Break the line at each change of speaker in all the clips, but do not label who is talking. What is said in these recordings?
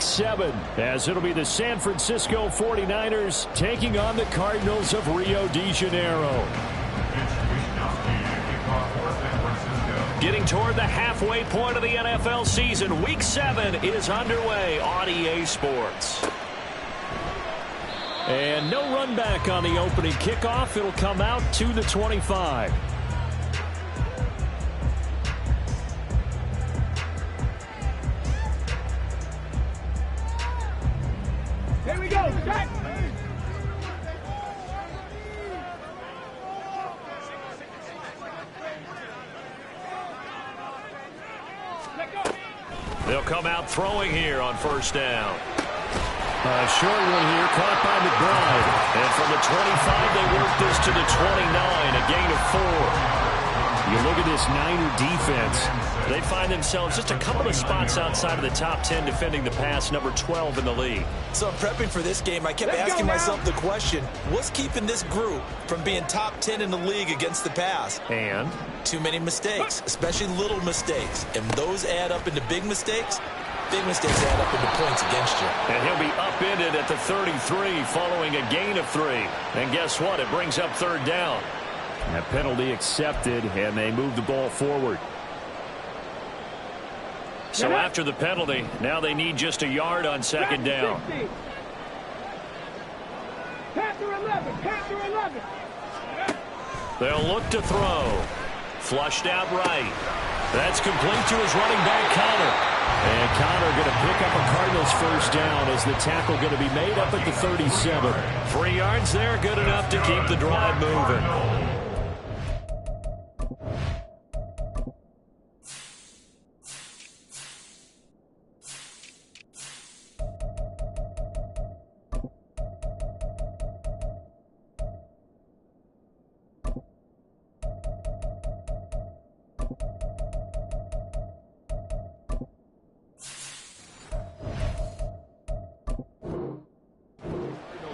Week 7, as it'll be the San Francisco 49ers taking on the Cardinals of Rio de Janeiro. Getting toward the halfway point of the NFL season, Week 7 is underway on EA Sports. And no run back on the opening kickoff. It'll come out to the 25.
Here we go. Check.
They'll come out throwing here on first down. A short one here, caught by McBride. And from the 25, they work this to the 29, a gain of 4. You look at this Niner defense. They find themselves just a couple of spots outside of the top 10 defending the pass, number 12 in the league.
So I'm prepping for this game. I kept asking myself the question, what's keeping this group from being top 10 in the league against the pass?
And?
Too many mistakes, especially little mistakes. And those add up into big mistakes. Big mistakes add up into points against you.
And he'll be upended at the 33 following a gain of 3. And guess what? It brings up third down. That penalty accepted, and they move the ball forward. So after the penalty, now they need just a yard on second down.
Panther 11. Panther 11.
They'll look to throw. Flushed out right. That's complete to his running back, Connor. And Connor going to pick up a Cardinals first down as the tackle going to be made up at the 37. 3 yards there, good enough to keep the drive moving.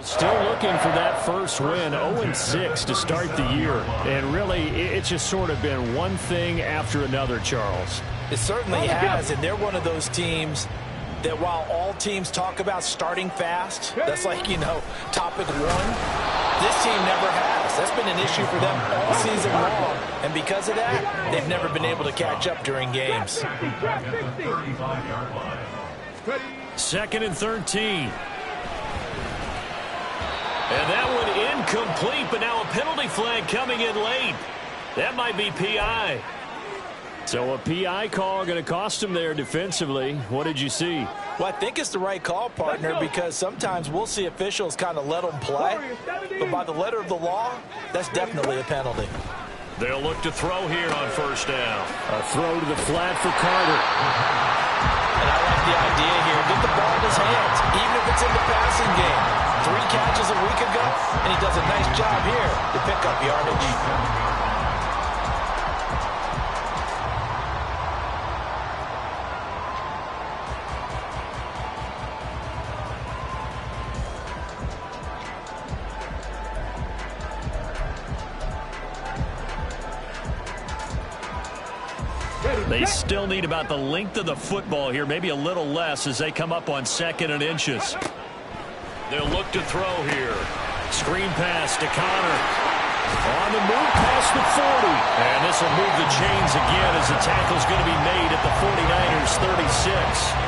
Still looking for that first win, 0-6 to start the year. And really, it's just sort of been one thing after another, Charles.
It certainly has, and they're one of those teams that while all teams talk about starting fast, that's like, you know, topic 1, this team never has. That's been an issue for them all season long. And because of that, they've never been able to catch up during games.
35-yard line.
2nd and 13. And that one incomplete, but now a penalty flag coming in late. That might be PI. So a PI call going to cost him there defensively. What did you see?
Well, I think it's the right call, partner, because sometimes we'll see officials kind of let them play. But by the letter of the law, that's definitely a penalty.
They'll look to throw here on first down. A throw to the flat for Carter.
And I like the idea here. Get the ball in his hands, even if it's in the passing game. 3 catches a week ago, and he does a nice job here to pick up yardage.
They still need about the length of the football here, maybe a little less as they come up on 2nd and inches. They'll look to throw here. Screen pass to Connor. On the move past the 40. And this will move the chains again as the tackle's going to be made at the 49ers 36.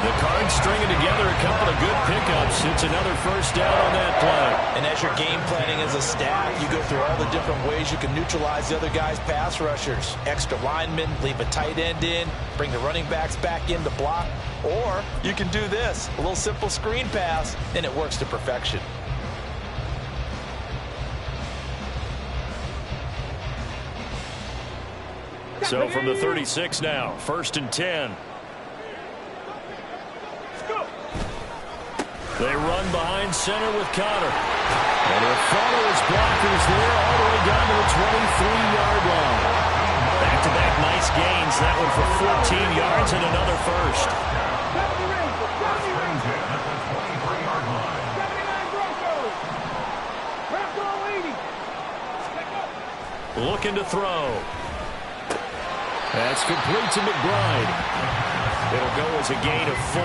The Cards stringing together a couple of good pickups. It's another first down on that play.
And as you're game planning as a staff, you go through all the different ways you can neutralize the other guy's pass rushers. Extra linemen, leave a tight end in, bring the running backs back in to block. Or you can do this, a little simple screen pass, and it works to perfection.
So from the 36 now, 1st and 10. They run behind center with Connor. And he'll follow his blockers there all the way down to the 23-yard line. Back-to-back nice gains. That one for 14 yards and another first. Looking to throw. That's complete to McBride. It'll go as a gain of 4,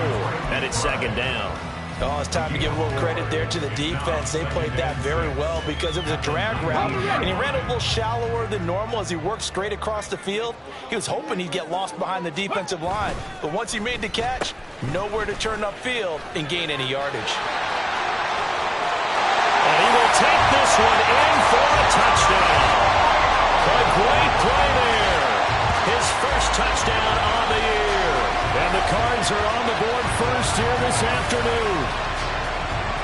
and it's second down.
Oh, it's time to give a little credit there to the defense. They played that very well because it was a drag route, and he ran a little shallower than normal as he worked straight across the field. He was hoping he'd get lost behind the defensive line, but once he made the catch, nowhere to turn upfield and gain any yardage.
And he will take this one in for a touchdown. A great play there. His first touchdown on the year. And the Cards are on the board first here this afternoon.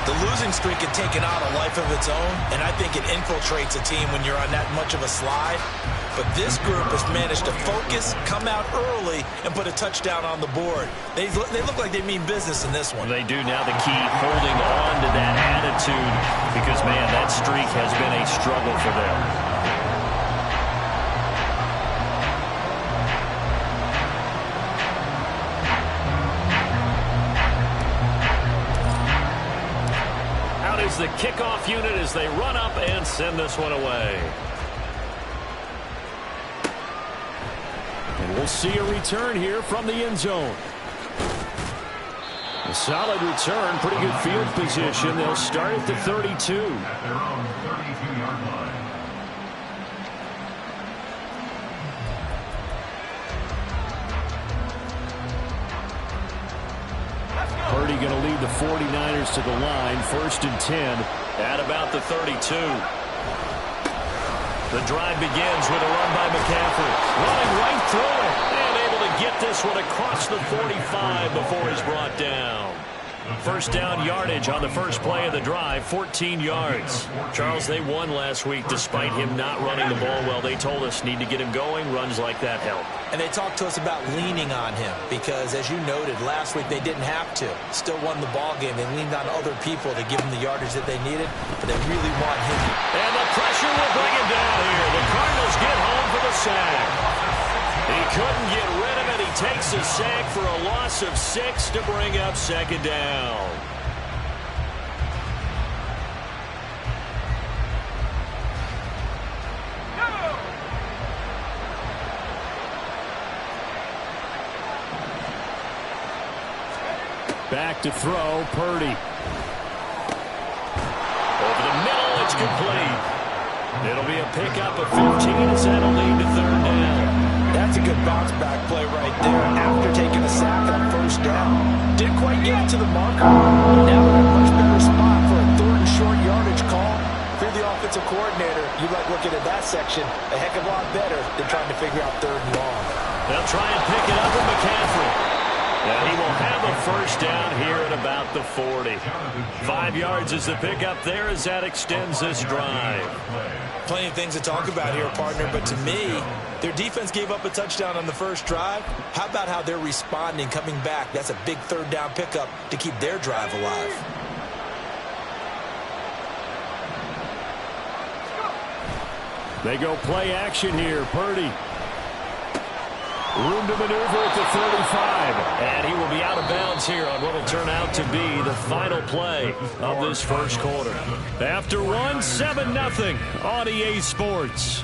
The losing streak had taken on a life of its own, and I think it infiltrates a team when you're on that much of a slide. But this group has managed to focus, come out early, and put a touchdown on the board. They look like they mean business in this one.
They do. Now the key, holding on to that attitude, because, man, that streak has been a struggle for them. Is the kickoff unit as they run up and send this one away. And we'll see a return here from the end zone. A solid return, pretty good field position. They'll start at the 32.
At their own 32-yard line.
Purdy going to lead the 49ers to the line. 1st and 10 at about the 32. The drive begins with a run by McCaffrey. Running right through it. And able to get this one across the 45 before he's brought down. First down yardage on the first play of the drive, 14 yards. Charles, they won last week despite him not running the ball well. They told us need to get him going. Runs like that help.
And they talked to us about leaning on him because, as you noted, last week they didn't have to. Still won the ball game. They leaned on other people to give them the yardage that they needed, but they really want him.
And the pressure will bring him down here. The Cardinals get home for the sack. He couldn't get rid of it. He takes a sack for a loss of 6 to bring up second down. Back to throw, Purdy. Over the middle, it's complete. It'll be a pickup of 15 as that'll lead to third down.
That's a good bounce-back play right there after taking a sack on first down. Didn't quite get it to the marker. Now they're in a much better spot for a 3rd and short yardage call. If you're the offensive coordinator, you like looking at that section a heck of a lot better than trying to figure out 3rd and long.
They'll try and pick it up with McCaffrey. And he will have a first down here at about the 40. 5 yards is the pickup there as that extends this drive.
Plenty of things to talk about here, partner, but to me, their defense gave up a touchdown on the first drive. How about how they're responding, coming back? That's a big 3rd down pickup to keep their drive alive.
They go play action here. Purdy. Room to maneuver at the 35. And he will be out of bounds here on what will turn out to be the final play of this first quarter. After 1, 7-0 on EA Sports.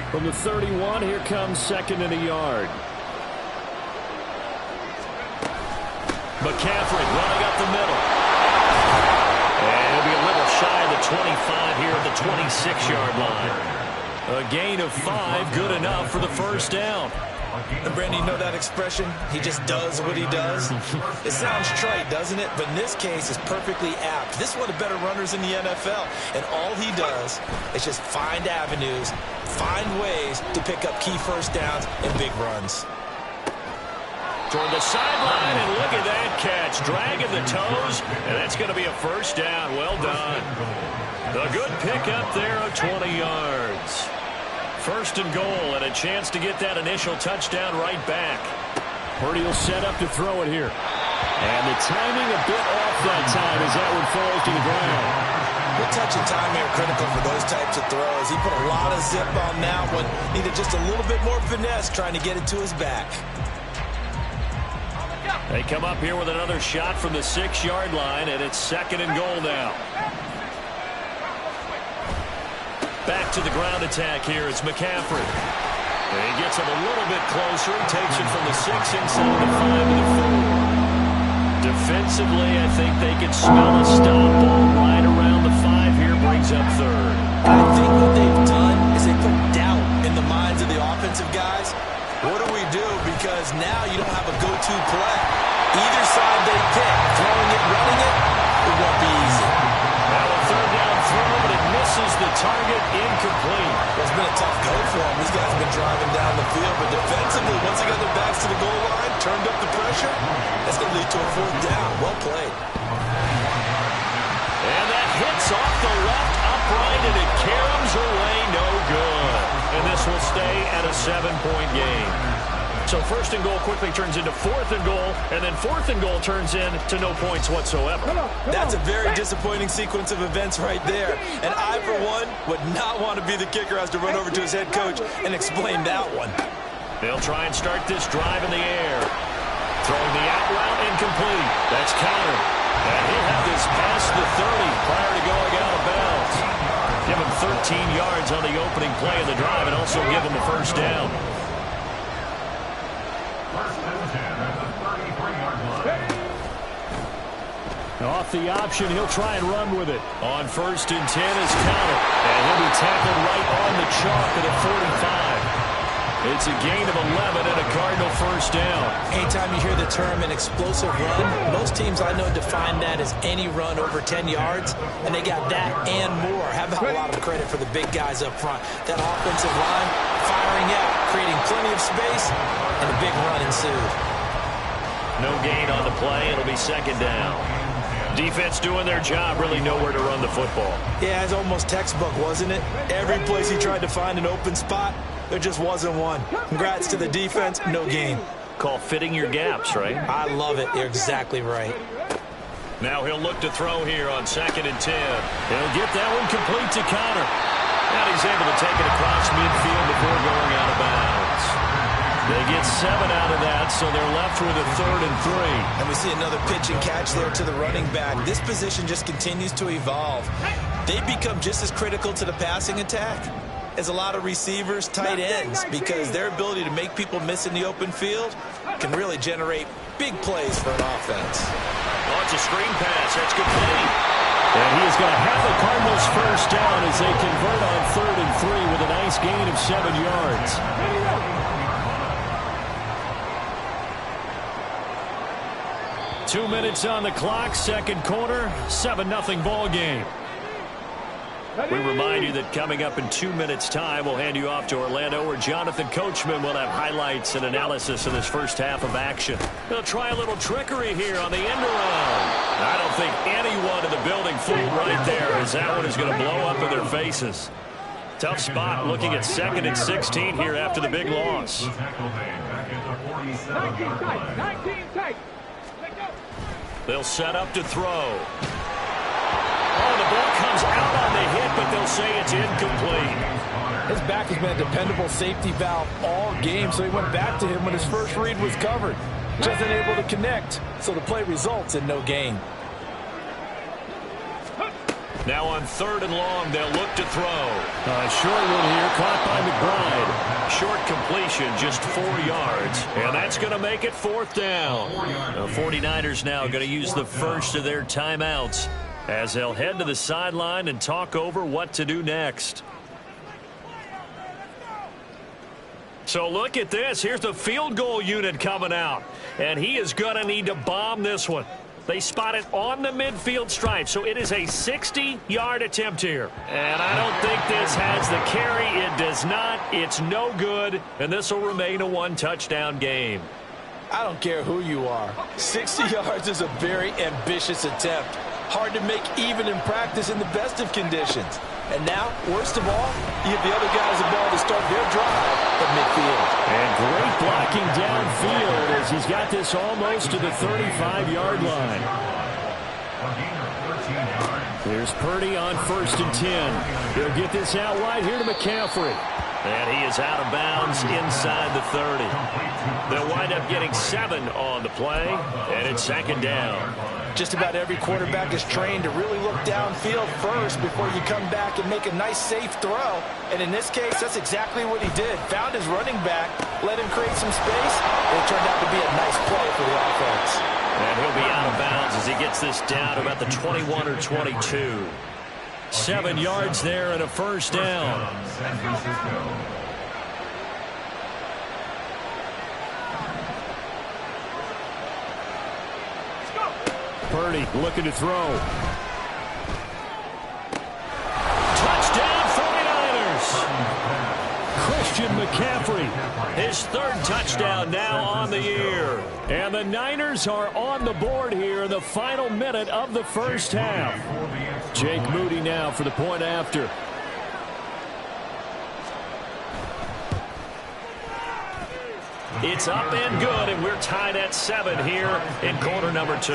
From the 31, here comes 2nd and a yard. McCaffrey running up the middle. And it'll be a little shy of the 25 here at the 26-yard line. A gain of 5, good enough for the first down.
And Brandon, you know that expression? He just does what he does. It sounds trite, doesn't it? But in this case, it's perfectly apt. This is one of the better runners in the NFL. And all he does is just find avenues, find ways to pick up key first downs and big runs.
Toward the sideline, and look at that catch. Dragging the toes, and that's going to be a first down. Well done. A good pickup there of 20 yards. First and goal, and a chance to get that initial touchdown right back. Purdy will set up to throw it here. And the timing a bit off that time as that one falls to the ground.
The touch and timing are critical for those types of throws. He put a lot of zip on that one. Needed just a little bit more finesse trying to get it to his back.
They come up here with another shot from the 6-yard line, and it's 2nd and goal now. Back to the ground attack here. It's McCaffrey. And he gets him a little bit closer. He takes it from the 6 inside the 5 to the 4. Defensively, I think they can smell a stop ball right around the 5 here. Brings up third.
I think what they've done is they put doubt in the minds of the offensive guys. What do we do? Because now you don't have a go-to play. Either side they pick, throwing it, running it, it won't be easy.
Now a third down throw, but it misses the target, incomplete.
It's been a tough go for them. These guys have been driving down the field, but defensively, once they got their backs to the goal line, turned up the pressure, that's going to lead to a 4th down. Well played.
And that hits off the left upright, and it caroms away, no good. And this will stay at a 7-point game. So 1st and goal quickly turns into 4th and goal, and then 4th and goal turns into no points whatsoever.
That's a very disappointing sequence of events right there. And I, for one, would not want to be the kicker who has to run over to his head coach and explain that one.
They'll try and start this drive in the air. Throwing the out route, incomplete. That's countered. And he'll have this past the 30 prior to going out of bounds. Give him 13 yards on the opening play of the drive and also give him a 1st down. Off the option, he'll try and run with it. On 1st and 10 is counted. And he'll be tackled right on the chalk at a 45. It's a gain of 11 and a Cardinal 1st down.
Anytime you hear the term an explosive run, most teams I know define that as any run over 10 yards, and they got that and more. How about a lot of credit for the big guys up front? That offensive line firing out, creating plenty of space, and a big run ensued.
No gain on the play. It'll be 2nd down. Defense doing their job, really nowhere to run the football.
Yeah, it's almost textbook, wasn't it? Every place he tried to find an open spot, there just wasn't one. Congrats to the defense, no gain.
Call fitting your gaps, right?
I love it. You're exactly right.
Now he'll look to throw here on 2nd and 10. He'll get that one complete to Connor. And he's able to take it across midfield before going out of bounds. They get 7 out of that, so they're left with a 3rd and 3.
And we see another pitch and catch there to the running back. This position just continues to evolve. They become just as critical to the passing attack as a lot of receivers, tight ends, because their ability to make people miss in the open field can really generate big plays for an offense.
Oh, it's a screen pass. That's complete. And he is going to have the Cardinals 1st down as they convert on 3rd and 3 with a nice gain of 7 yards. 2 minutes on the clock, 2nd quarter, 7-0 ball game. We remind you that coming up in 2 minutes' time, we'll hand you off to Orlando, where Jonathan Coachman will have highlights and analysis of this first half of action. They'll try a little trickery here on the end around. I don't think anyone in the building fooled right there, as that one is going to blow up in their faces. Tough spot looking at 2nd and 16 here after the big loss. They'll set up to throw. Oh, the ball comes out on the hit, but they'll say it's incomplete.
His back has been a dependable safety valve all game, so he went back to him when his first read was covered. Just unable to connect, so the play results in no gain.
Now on 3rd and long, they'll look to throw. Short one here, caught by McBride. Short completion, just 4 yards. And that's going to make it 4th down. The 49ers now going to use the first of their timeouts as they'll head to the sideline and talk over what to do next. So look at this. Here's the field goal unit coming out. And he is going to need to bomb this one. They spot it on the midfield stripe, so it is a 60-yard attempt here. And I don't think this has the carry. It does not. It's no good, and this will remain a 1-touchdown game.
I don't care who you are. 60 yards is a very ambitious attempt. Hard to make even in practice in the best of conditions. And now, worst of all, you give the other guys the ball to start their drive at midfield.
And great blocking downfield as he's got this almost to the 35-yard line. Here's Purdy on 1st and 10. He'll get this out wide here to McCaffrey. And he is out of bounds inside the 30. They'll wind up getting 7 on the play, and it's 2nd down.
Just about every quarterback is trained to really look downfield first before you come back and make a nice, safe throw. And in this case, that's exactly what he did. Found his running back, let him create some space, and it turned out to be a nice play for the offense.
And he'll be out of bounds as he gets this down to about the 21 or 22. 7 yards there and a first down.
San Francisco.
Purdy looking to throw. Touchdown 49ers. Christian McCaffrey, his 3rd touchdown now on the year. And the Niners are on the board here in the final minute of the first half. Jake Moody now for the point after. It's up and good, and we're tied at 7 here in quarter number 2.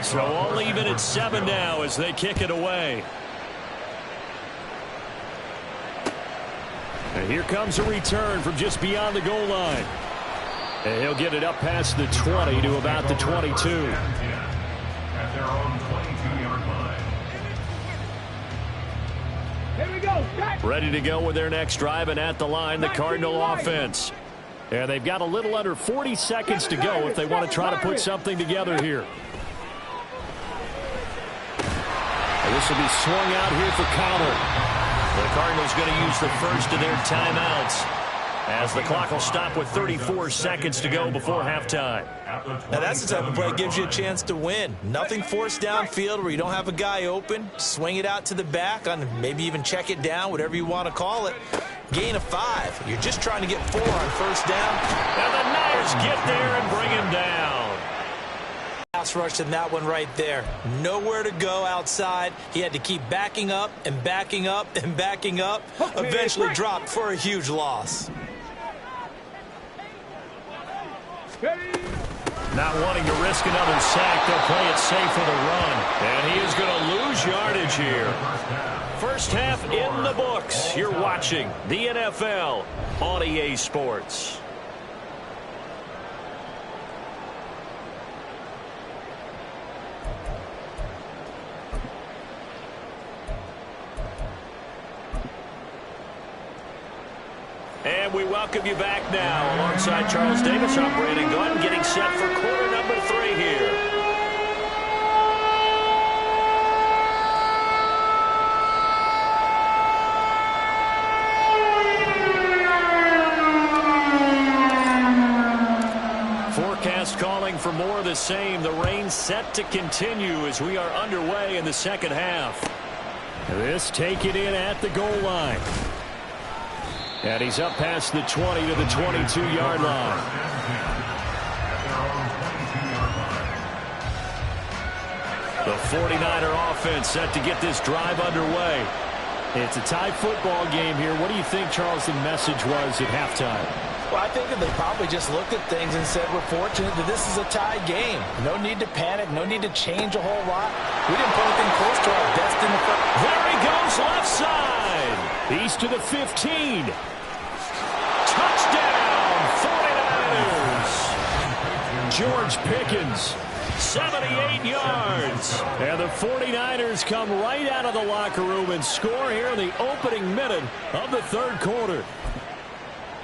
So all even at 7 now as they kick it away. And here comes a return from just beyond the goal line. And he'll get it up past the 20 to about the 22.
At their own 22-yard line.
Here we go.
Ready to go with their next drive, and at the line, the Cardinal offense. And they've got a little under 40 seconds to go if they want to try to put something together here. And this will be swung out here for Connell. The Cardinals going to use the first of their timeouts as the clock will stop with 34 seconds to go before halftime.
Now that's the type of play that gives you a chance to win. Nothing forced downfield where you don't have a guy open. Swing it out to the back, on maybe even check it down, whatever you want to call it. Gain of 5. You're just trying to get 4 on first down.
And the Niners get there and bring him down.
Pass rush in that one right there. Nowhere to go outside. He had to keep backing up and backing up and backing up. Eventually dropped for a huge loss.
Not wanting to risk another sack, they'll play it safe for the run. And he is going to lose yardage here. First half in the books. You're watching the NFL on EA Sports. And we welcome you back now. Alongside Charles Davis, I'm Brandon Glenn, getting set for quarter number 3 here. Forecast calling for more of the same. The rain set to continue as we are underway in the second half. This taken in at the goal line. And he's up past the 20 to the 22-yard line. The 49er offense set to get this drive underway. It's a tie football game here. What do you think, Charles, the message was at halftime?
Well, I think that they probably just looked at things and said, we're fortunate that this is a tie game. No need to panic. No need to change a whole lot. We didn't put anything close to our best in the first.
There he goes, left side. He's to the 15. Touchdown, 49ers. George Pickens, 78 yards. And the 49ers come right out of the locker room and score here in the opening minute of the third quarter.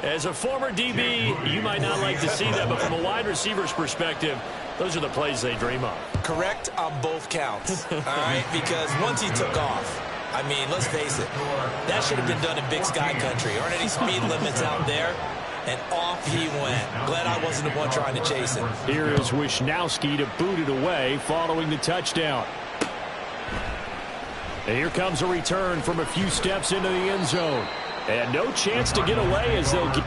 As a former DB, you might not like to see that, but from a wide receiver's perspective, those are the plays they dream of.
Correct on both counts, all right? Because once he took off, I mean, let's face it, that should have been done in Big Sky Country. Aren't any speed limits out there? And off he went. Glad I wasn't the one trying to chase him.
Here is Wisnowski to boot it away following the touchdown. And here comes a return from a few steps into the end zone. And no chance to get away as they'll get...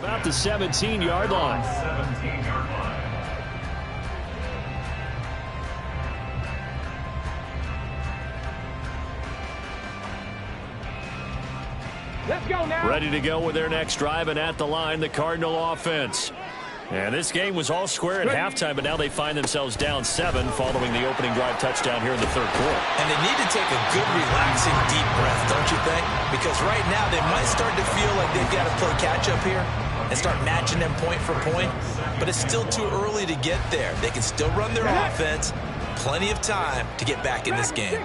About the 17-yard line.
17-yard line.
Let's go now.
Ready to go with their next drive, and at the line, the Cardinal offense. And this game was all square at halftime, but now they find themselves down 7 following the opening drive touchdown here in the third quarter.
And they need to take a good, relaxing, deep breath, don't you think? Because right now they might start to feel like they've got to play catch-up here and start matching them point for point. But it's still too early to get there. They can still run their offense. Plenty of time to get back in this game.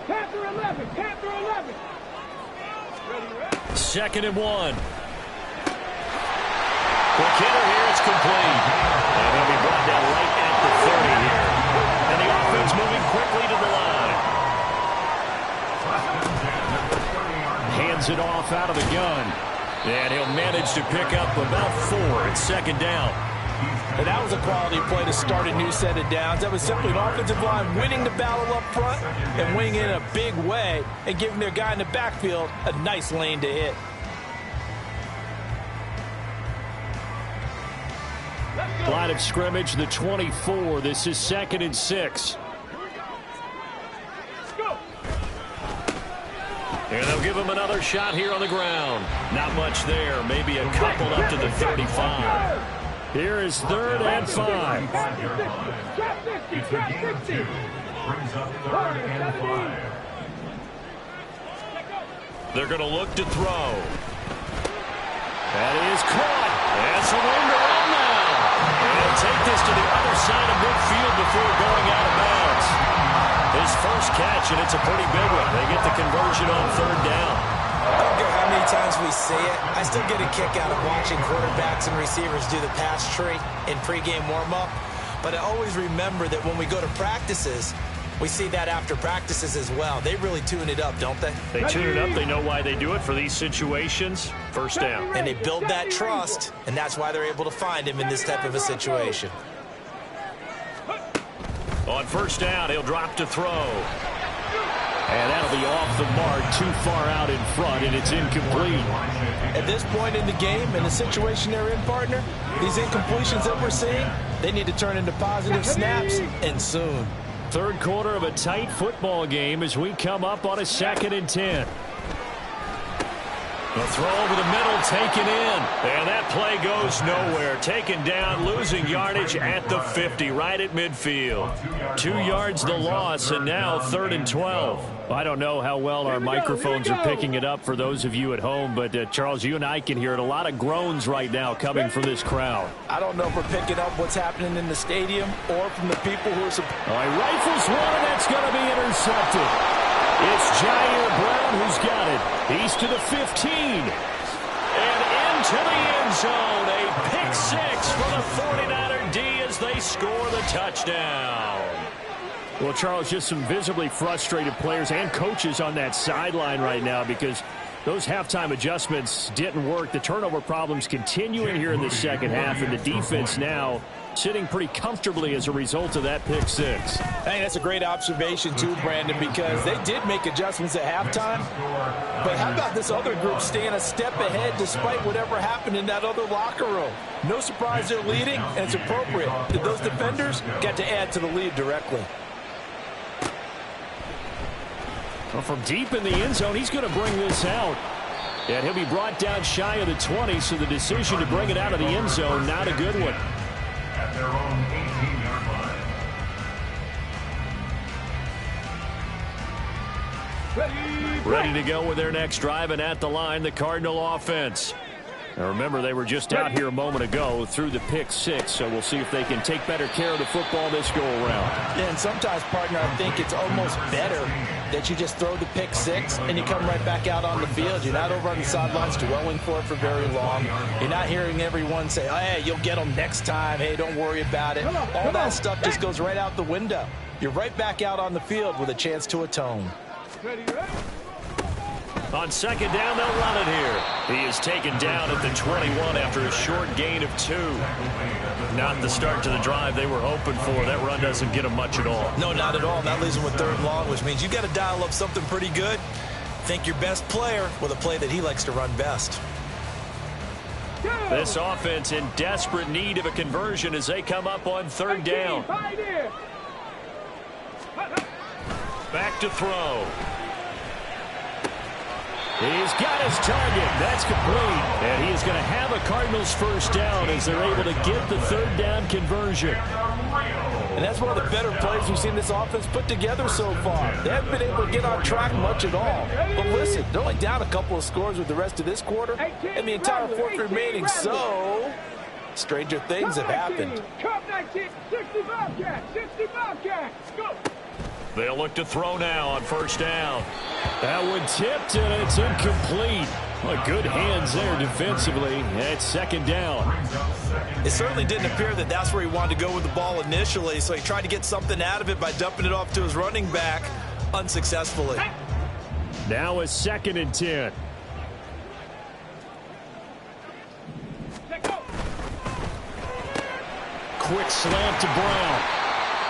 Panther 11. Panther 11.
2nd and 1. Quick hitter here, it's complete. And he'll be brought down right at the 30 here. And the offense moving quickly to the line. Hands it off out of the gun. And he'll manage to pick up about 4. It's 2nd down.
And that was a quality play to start a new set of downs. That was simply an offensive line winning the battle up front and winning it in a big way and giving their guy in the backfield a nice lane to hit.
Line of scrimmage, the 24. This is 2nd and 6. And they'll give him another shot here on the ground. Not much there. Maybe a couple up to the 35. Here is 3rd and 5.
It's a gain of 2. Brings up 3rd and 5.
They're going to look to throw. That is caught. That's a wonder on now. And he'll take this to the other side of midfield before going out of bounds. His first catch, and it's a pretty big one. They get the conversion on 3rd down.
I don't care how many times we say it, I still get a kick out of watching quarterbacks and receivers do the pass tree in pregame warm-up. But I always remember that when we go to practices, we see that after practices as well. They really tune it up, don't they?
They tune it up. They know why they do it for these situations. 1st down.
And they build that trust, and that's why they're able to find him in this type of a situation.
On 1st down, he'll drop to throw. And that'll be off the mark, too far out in front, and it's incomplete.
At this point in the game, in the situation they're in, partner, these incompletions that we're seeing, they need to turn into positive snaps, and soon.
3rd quarter of a tight football game as we come up on a 2nd and 10. The throw over the middle, taken in. And that play goes nowhere. Taken down, losing yardage at the 50, right at midfield. 2 yards the loss, and now 3rd and 12. I don't know how well our microphones are picking it up for those of you at home, but Charles, you and I can hear it. A lot of groans right now coming from this crowd.
I don't know if we're picking up what's happening in the stadium or from the people who are
All right, rifles one, and that's going to be intercepted. It's Jair Brown who's got it. He's to the 15. And into the end zone. A pick 6 for the 49er D as they score the touchdown. Well, Charles, just some visibly frustrated players and coaches on that sideline right now because those halftime adjustments didn't work. The turnover problems continuing here in the 2nd half, and the defense now sitting pretty comfortably as a result of that pick 6.
Hey, that's a great observation too, Brandon, because they did make adjustments at halftime. But how about this other group staying a step ahead despite whatever happened in that other locker room? No surprise they're leading, and it's appropriate. Those defenders got to add to the lead directly.
Well, from deep in the end zone, he's going to bring this out. And he'll be brought down shy of the 20, so the decision to bring it out of the end zone, not a good one.
At their own 18-yard line.
Ready to go with their next drive, and at the line, the Cardinal offense. Now remember, they were just out here a moment ago through the pick 6, so we'll see if they can take better care of the football this go-around.
Yeah, and sometimes, partner, I think it's almost better that you just throw the pick 6 and you come right back out on the field. You're not over on the sidelines dwelling for it for very long. You're not hearing everyone say, oh, hey, you'll get them next time. Hey, don't worry about it. All that stuff just goes right out the window. You're right back out on the field with a chance to atone.
On 2nd down, they'll run it here. He is taken down at the 21 after a short gain of 2. Not the start to the drive they were hoping for. That run doesn't get them much at all.
No, not at all. That leaves them with 3rd and long, which means you've got to dial up something pretty good. Think your best player with a play that he likes to run best.
This offense in desperate need of a conversion as they come up on third down. Back to throw. He's got his target. That's complete. And he is going to have a Cardinals first down as they're able to get the third down conversion.
And that's one of the better plays we've seen this offense put together so far. They haven't been able to get on track much at all. But listen, they're only down a couple of scores with the rest of this quarter and the entire fourth remaining. So, stranger things have happened.
They'll look to throw now on first down. That one tipped, and it's incomplete. Well, good hands there defensively. It's second down.
It certainly didn't appear that that's where he wanted to go with the ball initially, so he tried to get something out of it by dumping it off to his running back unsuccessfully.
Now a 2nd and 10. Quick slant to Brown.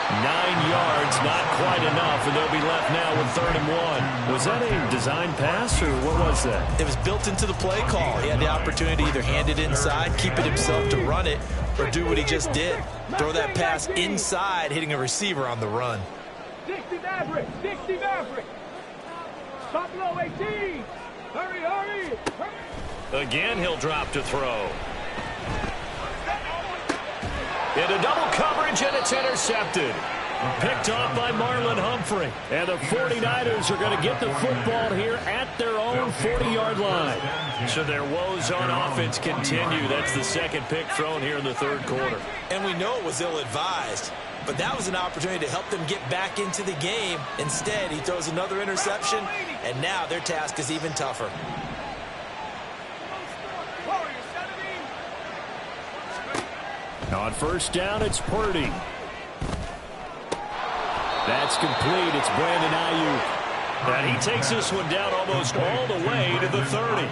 9 yards, not quite enough, and they'll be left now with 3rd and 1. Was that a design pass, or what was that?
It was built into the play call. He had the opportunity to either hand it inside, keep it himself to run it, or do what he just did. Throw that pass inside, hitting a receiver on the run.
60 Maverick, 60 Maverick. Top low 18. Hurry, hurry.
Again, he'll drop to throw. Into double coverage, and it's intercepted. Picked off by Marlon Humphrey. And the 49ers are going to get the football here at their own 40-yard line. So their woes on offense continue. That's the second pick thrown here in the third quarter.
And we know it was ill-advised, but that was an opportunity to help them get back into the game. Instead, he throws another interception, and now their task is even tougher.
On first down, it's Purdy. That's complete. It's Brandon Ayuk. And he takes this one down almost all the way to the 30.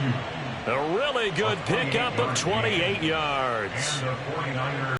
A really good pickup of 28 yards.